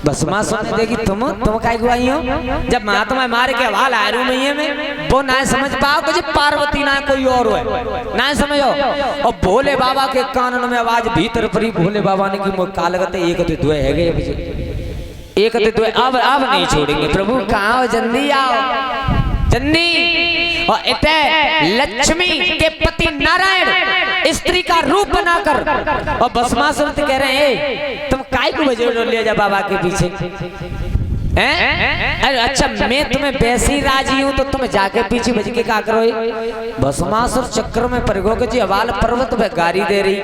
भस्मा सुनने देगी तुम काय गुआई हो। जब महात्मा मार के हवाल आरू मैया में वो ना समझ पाओ कि पार्वती ना कोई और है ना समझो। और भोले बाबा के कानन में आवाज भीतर पड़ी। भोले बाबा ने की मोर काल गते एक ते दुए है गए एक ते दुए अब नहीं छोड़ेंगे प्रभु। कहाँ हो जल्दी आओ जल्दी। और इतने लक्ष्मी के पति नारायण स्त्री का रूप बनाकर और भस्मासुर कह रहे हैं तुम काय को बजे ले जा बाबा के पीछे हैं? अरे अच्छा मैं तुम्हें वैसे ही राजी हूँ तो तुम जाके पीछे बज के क्या करो। भस्मासुर चक्र में परगो के जी अवाल पर्वत पे गारी दे रही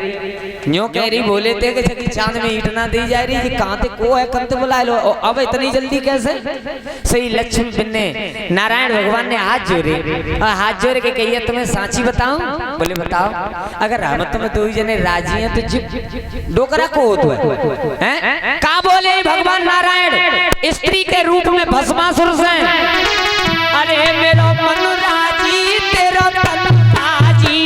न्यों कह रही बोले थे कि जगी चांद में ईट ना दी जा रही जी कहाँ थे को है कंते बुला लो। अब इतनी जल्दी कैसे। सही लक्ष्मी ने नारायण भगवान ने हाथ जोड़े और हाथ जोड़ के कहिए तुम्हें सांची बताऊं। बोले बताओ। अगर हम तुम्हें दो जने राजी हैं तो जिप डोकरा को हो तो है का बोले भगवान नारायण स्त्री के रूप में भस्मासुर से। अरे मेरो मन राजी तेरा तन राजी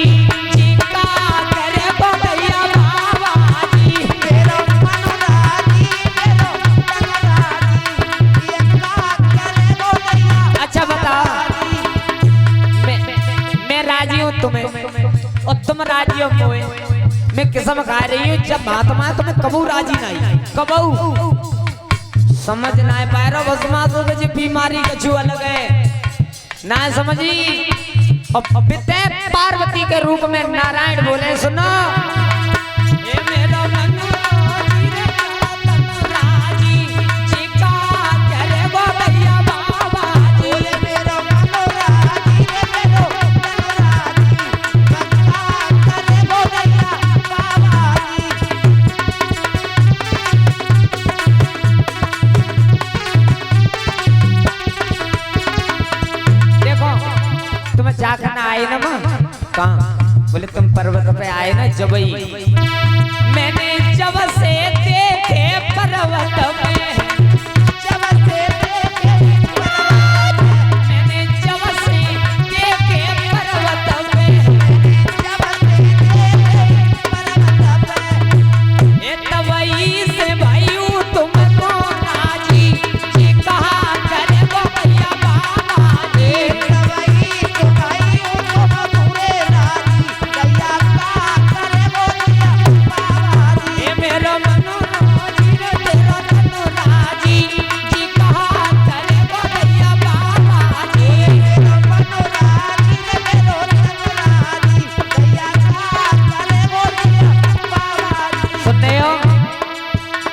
जी का करे भैया बाबा जी। मेरो मन राजी मेरो तन राजी जी का करे भैया। अच्छा बताओ मैं राजी हूँ तुम्हें और तुम राजी हो मोए। मैं किस्म खा रही हूँ जब महात्मा तुम्हें कबू राजी नहीं कबू समझ ना पाए रहो। भस्मासुर की बीमारी कछु अलग है ना समझी। और पिते पार्वती के रूप में नारायण बोले सुनो ए मेरा मन राजी जी का करे वो भैया बाबा जी। मेरा मन राजी मेरो तन राजी करे वो भैया बाबा जी। तुम जाखना आए ना मां कहाँ। बोले तुम पर्वत पे आए ना जबई। मैंने जब से देखे पर्वत में जब से देखे मैंने जब से देखे पर्वत में जब से देखे पर्वत में ए तवई से भाई तुमको राजी जी कहा करे वो भैया बाबा जी।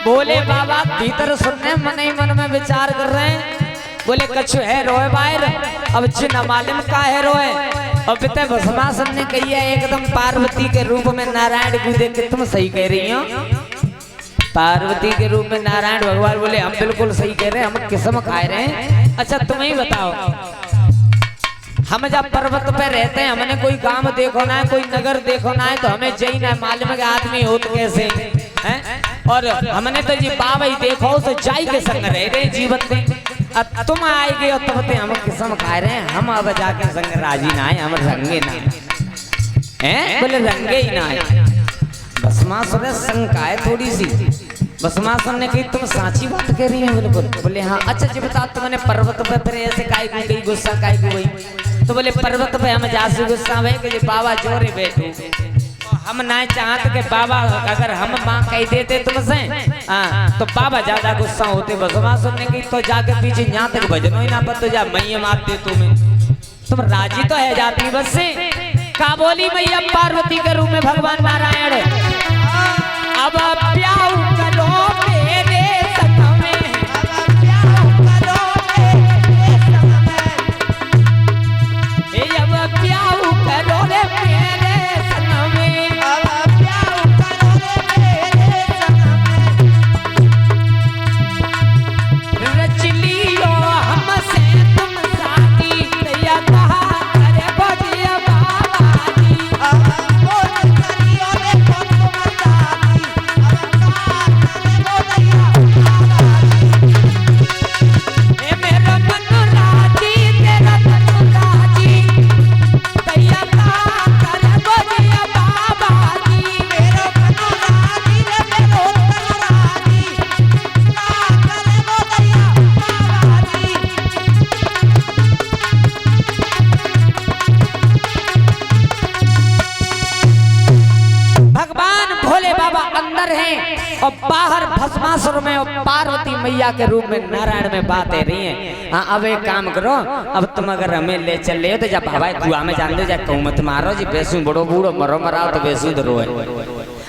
बोले बाबा भीतर सुनने मन ही मन में विचार कर रहे हैं। बोले कछु है रोए बाहर अब चिन्ह मालूम का है रोए। और पिता भस्मासुर ने कही है एकदम पार्वती के रूप में नारायण को देख के तुम सही कह रही हो। पार्वती के रूप में नारायण भगवान बोले हम बिल्कुल सही कह रहे हैं हम किस्म खाए रहे हैं। अच्छा तुम ही बताओ हम जब पर्वत पे रहते हैं हमने कोई गांव देखो ना है कोई नगर देखो ना है तो हमें जई ना मालूम के आदमी हो तो कैसे हैं। और हमने तो जी बाबा ही देखो तो जाई के संग रह रहे जीवन में। अब तुम आए गए और तब हम किस्म खा रहे हैं हम अब जाके संग राजी ना है हम रंगे ना हैं। बोले रंगे ही ना है। भस्मासुर शंका है थोड़ी सी। भस्मासुर ने कही तुम साची बात कह रही है बिल्कुल। बोले हाँ। अच्छा जी बता तुमने पर्वत पे फिर ऐसे काय को गई गुस्सा काय को गई। तो बोले पर्वत पे हम जासे गुस्सा है कि बाबा जोरे बैठे हम ना चाहते कि बाबा अगर हम माँ कह देते तुमसे तो बाबा ज्यादा गुस्सा होते। भस्मासुर ने कही तो जाके पीछे यहाँ तक भजनो ही ना पर तो जा मैया मारते तुम राजी तो है जाती बस से। का बोली मैया पार्वती के रूप में भगवान नारायण अब प्याऊ करो मेरे संग में अब प्याऊ करो मेरे संग में अब प्याऊ करो रे मेरे संग में अब प्याऊ करो रे मेरे संग में रच लियो हमसे तुम साथी दैया कहा करे बजिया बाबा जी। अब बोल करियो रे तुम साथी अब कहा भस्मासुर में और पार्वती मैया के रूप में नारायण में बातें रही हैं। हाँ अब एक काम करो, अब तुम अगर हमें ले चल ले तो जब हवाई कुआ में जान दो जा कहूँ मत मारो जी, बेसू बड़ो बूढ़ो मरो मराओ तो बेसू धरो है।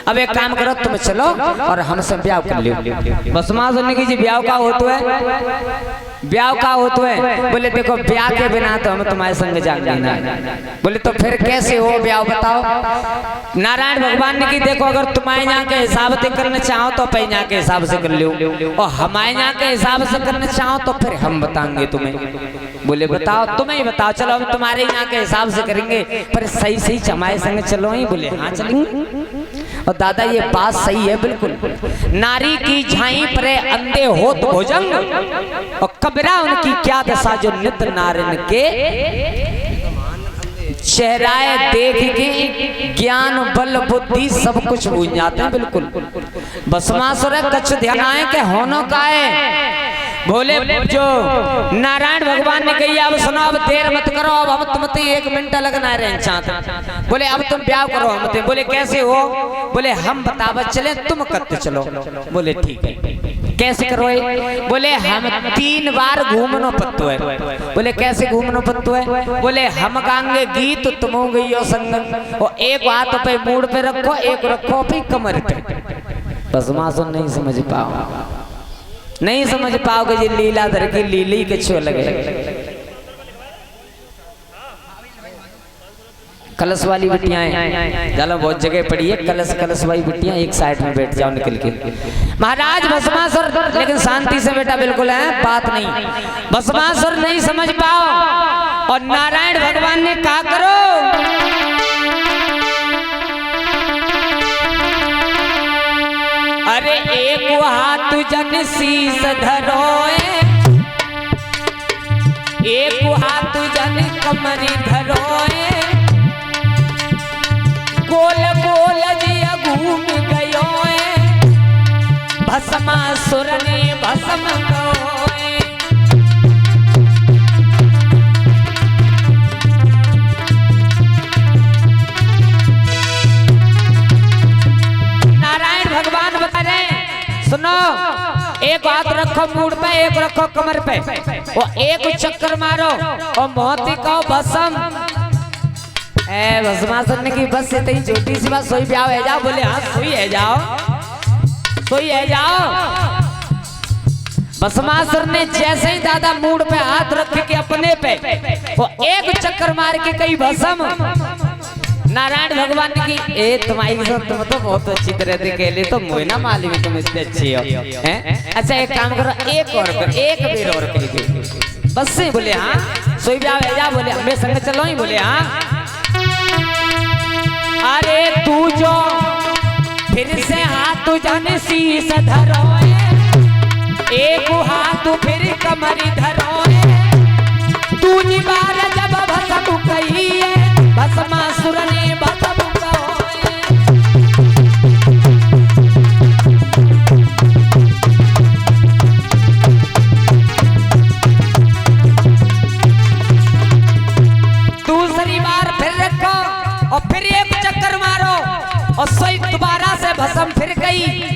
अब एक काम करो तुम चलो और हमसे ब्याह कर लियो। भस्मासुर ने की जी ब्याह का होता है, ब्याह का होता है। बोले देखो ब्याह के बिना तो हम तुम्हारे संग जान लेना। बोले तो फिर कैसे हो ब्याह बताओ। नारायण भगवान ने की देखो अगर तुम्हारे यहाँ के हिसाब से करना चाहो तो अपने यहाँ के हिसाब से कर लो, और हमारे यहाँ के हिसाब से करना चाहो तो फिर हम बताएंगे तुम्हें। बोले बताओ तुम्हें ही बताओ। चलो हम तुम्हारे यहाँ के हिसाब से करेंगे पर सही सही हमारे संग चलो ही। बोले हाँ चलेंगे। और दादा ये बात सही है बिल्कुल। नारी की झाई पर अंधे होत भुजंग और कबरा उनकी क्या दशा जो नित नारिन के चेहराए देख के ज्ञान बल बुद्धि सब कुछ भूल जाते हैं बिल्कुल। भस्मासुर कच्छ ध्यान आए के होनो का है। बोले जो नारायण भगवान ने कही अब सुनो अब देर मत करो, अब हम तुमते 1 मिनट लगना रहे चाहते। बोले अब तुम ब्याह करो हमते। बोले कैसे हो। बोले हम बतावत चले तुम कत चलो। बोले ठीक है कैसे करो। बोले हम 3 बार घूमनो पत्तो है। बोले कैसे घूमनो पत्तो है। बोले हम गाएंगे गीत तुम गई संग, और एक हाथ पे मूड पे रखो एक रखो पे कमर पे। भस्मासुर नहीं समझ पाओ, नहीं समझ पाओगे जी लीलाधर की लीली के छो लगे। कलश वाली बिटियां चलो बहुत जगह पड़ी है, कलश कलश वाली बिटियां एक साइड में बैठ जाओ निकल के। महाराज भस्मासुर लेकिन शांति से बेटा बिल्कुल है बात नहीं। भस्मासुर नहीं समझ पाओ और नारायण भगवान ने कहा करो अरे एक हाथ जन शीस धरोए, एक हाथ जन कमरी धरोए, गोल गोल जिया घूम गयो भस्मासुर ने भस्म गोए। नारायण भगवान बता रहे सुनो, एक हाथ रखो मूड पे एक रखो कमर पे और एक चक्कर मारो और मोती को भस्म। भस्मासुर ने की बस से तेरी छोटी सी बात सोई ब्याह है जाओ। बोले हाँ सोई है जाओ, सोई है जाओ। भस्मासुर ने जैसे ही दादा मूड पे हाथ रख के अपने पे वो एक चक्कर मार के कई भस्म। नारायण भगवान ने की ए तुम्हारी तुम तो बहुत अच्छी तरह से खेले तो मुझे ना मालूम है तुम इतने अच्छे हो हैं। अच्छा एक काम करो एक और कर, एक बेर और कह दो बस से। बोले हाँ सोई ब्याह है जा। बोले हमें संग चलो ही। बोले हाँ। अरे तू जो फिर से हाथ जाने शीस धरोए, एक हाथ फिर कमरी धरोए, दूजी बार जब भस्म कही है भस्मासुर ने भस्म कहोए। दूसरी बार फिर रखो और फिर एक चक्कर मारो और सोई दोबारा से भस्म फिर गई।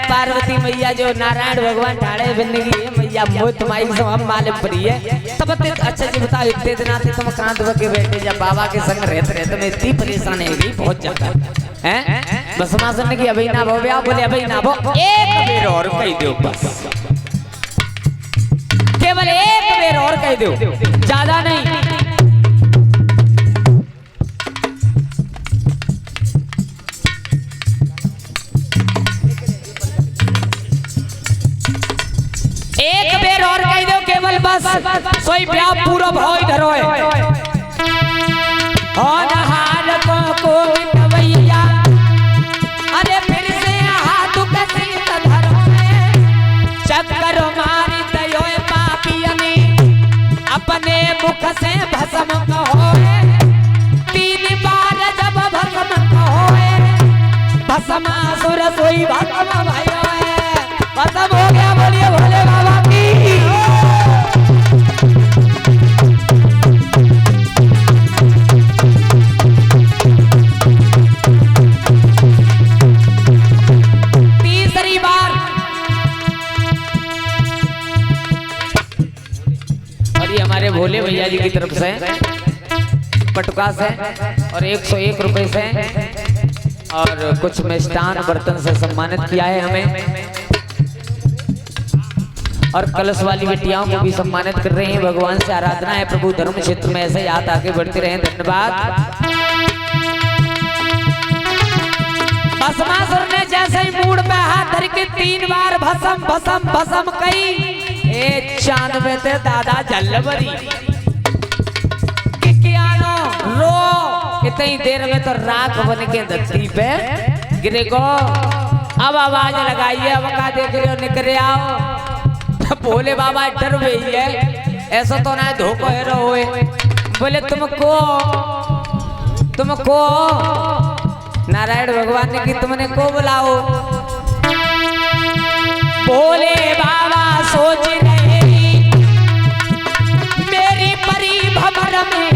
पार्वती मैया जो नारायण भगवान ठाड़े बिंदगी है मैया मोह तुम्हारी सब हम मालूम पड़ी है तब। अच्छा जी बताओ इतने दिन आते तुम कांध के बैठे जब बाबा के संग रहते रहते मैं इतनी परेशान है गई बहुत ज्यादा है। भस्मासुर ने की अभी ना भो ब्याह। बोले अभी ना भो एक बेर और कह दो बस, केवल एक बेर और कह दो ज्यादा नहीं। एक बेर और कह दो केवल बस, सोई ब्याह पूरा भाव धरो है। हार को मिटवैया अरे फिर से हाथ कसी धरो है, चक्कर मारी दयो पापिया ने अपने मुख से भस्म कहो। 3 बार जब भस्म कहो भस्मासुर सोई भस्म भयो है, भस्म हो गया। बोलिए भोले बाबा की। तीसरी बार हमारे भोले भैया जी की तरफ से पटुका से और 101 रुपए से और कुछ मिष्टान बर्तन से सम्मानित किया है हमें, और कलश वाली बेटियाओं को भी सम्मानित कर रहे हैं। भगवान से आराधना है प्रभु धर्म क्षेत्र में ऐसे याद आगे बढ़ते रहे। धन्यवाद। भस्मासुर ने जैसे ही मूड पे हाथ धर के 3 बार भस्म भस्म भस्म कही, ए चांद में ते दादा जलबरी रो, इतनी देर में तो राख बन के धरती पे गिरे को। अब आवाज लगाइए, अब का देख रहे हो, निकले आओ। बोले बाबा डर गई है, ऐसा तो ना धोखो है रहोए। बोले तुमको नारायण भगवान ने कि तुमने को बुलाओ। बोले बाबा सोच रहे मेरी परी भंवर में